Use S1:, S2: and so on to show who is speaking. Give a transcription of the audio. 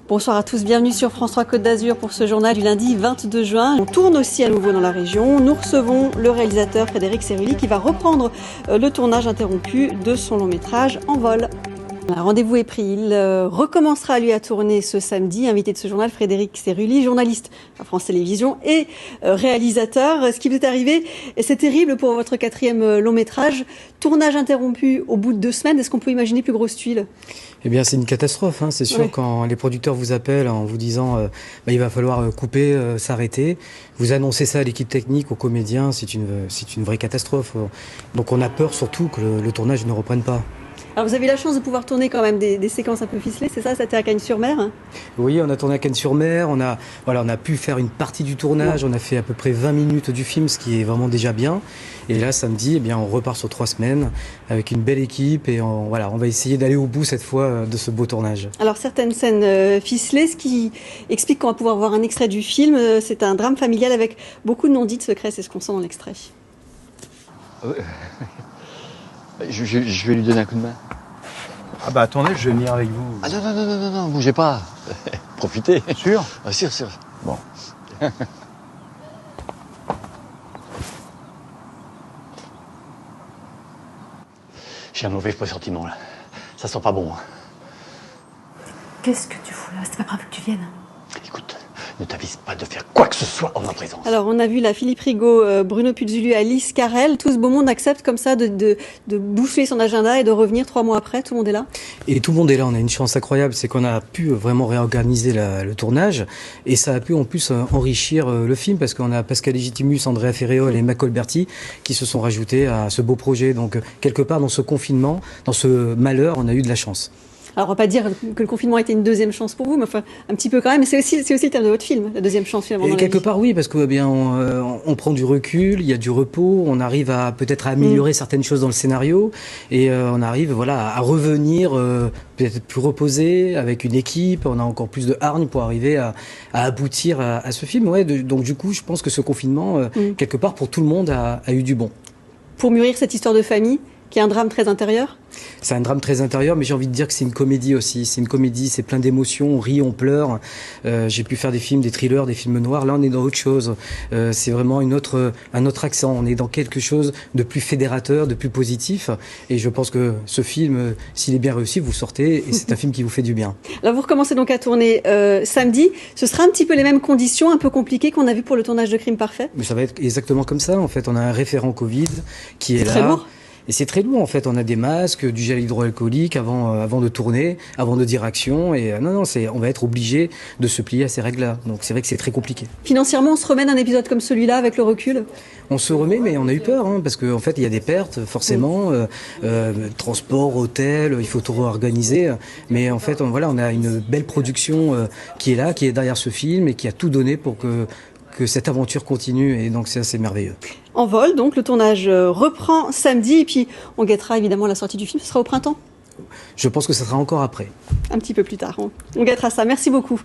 S1: Bonsoir à tous, bienvenue sur France 3 Côte d'Azur pour ce journal du lundi 22 juin. On tourne aussi à nouveau dans la région. Nous recevons le réalisateur Frédéric Cerulli qui va reprendre le tournage interrompu de son long métrage Envol. Un rendez-vous est pris, il recommencera lui à tourner ce samedi. Invité de ce journal, Frédéric Cerulli, journaliste à France Télévisions et réalisateur. Ce qui vous est arrivé, c'est terrible pour votre 4e long métrage. Tournage interrompu au bout de 2 semaines, est-ce qu'on peut imaginer plus grosse tuile ?
S2: Eh bien, c'est une catastrophe, hein. C'est sûr, oui. Quand les producteurs vous appellent en vous disant il va falloir couper, s'arrêter, vous annoncez ça à l'équipe technique, aux comédiens, c'est une vraie catastrophe. Donc on a peur surtout que le tournage ne reprenne pas.
S1: Alors vous avez la chance de pouvoir tourner quand même des séquences un peu ficelées, c'est ça? C'était à Cagnes-sur-Mer, hein?
S2: Oui, on a tourné à Cagnes-sur-Mer, on a pu faire une partie du tournage, on a fait à peu près 20 minutes du film, ce qui est vraiment déjà bien. Et là, samedi, on repart sur 3 semaines avec une belle équipe et on va essayer d'aller au bout cette fois de ce beau tournage.
S1: Alors certaines scènes ficelées, ce qui explique qu'on va pouvoir voir un extrait du film, c'est un drame familial avec beaucoup de non-dits secrets, c'est ce qu'on sent dans l'extrait.
S3: Je vais lui donner un coup de main.
S4: Ah bah attendez, je vais venir avec vous.
S3: Ah non, bougez pas. Profitez.
S4: Sûr ?
S3: Ah, sûr.
S4: Bon.
S3: J'ai un mauvais pressentiment là. Ça sent pas bon. Hein.
S1: Qu'est-ce que tu fous là? C'est pas grave que tu viennes.
S3: Écoute, ne t'avise pas de faire quoi que ce soit en ma présence.
S1: Alors on a vu la Philippe Rigaud, Bruno Puzulu, Alice Carrel, tout ce beau monde accepte comme ça de bouffer son agenda et de revenir 3 mois après, tout le monde est là.
S2: Et tout le monde est là, on a une chance incroyable, c'est qu'on a pu vraiment réorganiser le tournage et ça a pu en plus enrichir le film parce qu'on a Pascal Légitimus, Andrea Ferréol et Mac Alberti qui se sont rajoutés à ce beau projet. Donc quelque part dans ce confinement, dans ce malheur, on a eu de la chance.
S1: Alors, on va pas dire que le confinement a été une 2e chance pour vous, mais enfin, un petit peu quand même. Mais c'est aussi le thème de votre film, la 2e chance finalement.
S2: Et quelque part, oui, parce que on prend du recul, il y a du repos, on arrive à peut-être à améliorer certaines choses dans le scénario, et on arrive, à revenir peut-être plus reposé avec une équipe. On a encore plus de hargne pour arriver à aboutir à ce film. Ouais, donc du coup, je pense que ce confinement, quelque part, pour tout le monde, a eu du bon.
S1: Pour mûrir cette histoire de famille, qui est un drame très intérieur.
S2: C'est un drame très intérieur, mais j'ai envie de dire que c'est une comédie aussi. C'est une comédie, c'est plein d'émotions, on rit, on pleure. J'ai pu faire des films, des thrillers, des films noirs. Là, on est dans autre chose. C'est vraiment un autre accent. On est dans quelque chose de plus fédérateur, de plus positif. Et je pense que ce film, s'il est bien réussi, vous sortez et c'est un film qui vous fait du bien.
S1: Alors, vous recommencez donc à tourner samedi. Ce sera un petit peu les mêmes conditions, un peu compliquées qu'on a vu pour le tournage de Crime Parfait.
S2: Mais ça va être exactement comme ça. En fait, on a un référent Covid qui est là.
S1: C'est très lourd.
S2: Et c'est très lourd en fait, on a des masques, du gel hydroalcoolique avant de tourner, avant de dire action, et on va être obligé de se plier à ces règles-là. Donc c'est vrai que c'est très compliqué.
S1: Financièrement, on se remet d'un épisode comme celui-là avec le recul? On
S2: se remet, mais on a eu peur, parce qu'en fait il y a des pertes, forcément, transport, hôtel, il faut tout réorganiser, mais en fait on a une belle production qui est là, qui est derrière ce film et qui a tout donné pour que cette aventure continue, et donc c'est assez merveilleux.
S1: Envol, donc le tournage reprend samedi, et puis on guettera évidemment la sortie du film, ce sera au printemps?
S2: Je pense que ça sera encore après.
S1: Un petit peu plus tard, on guettera ça. Merci beaucoup.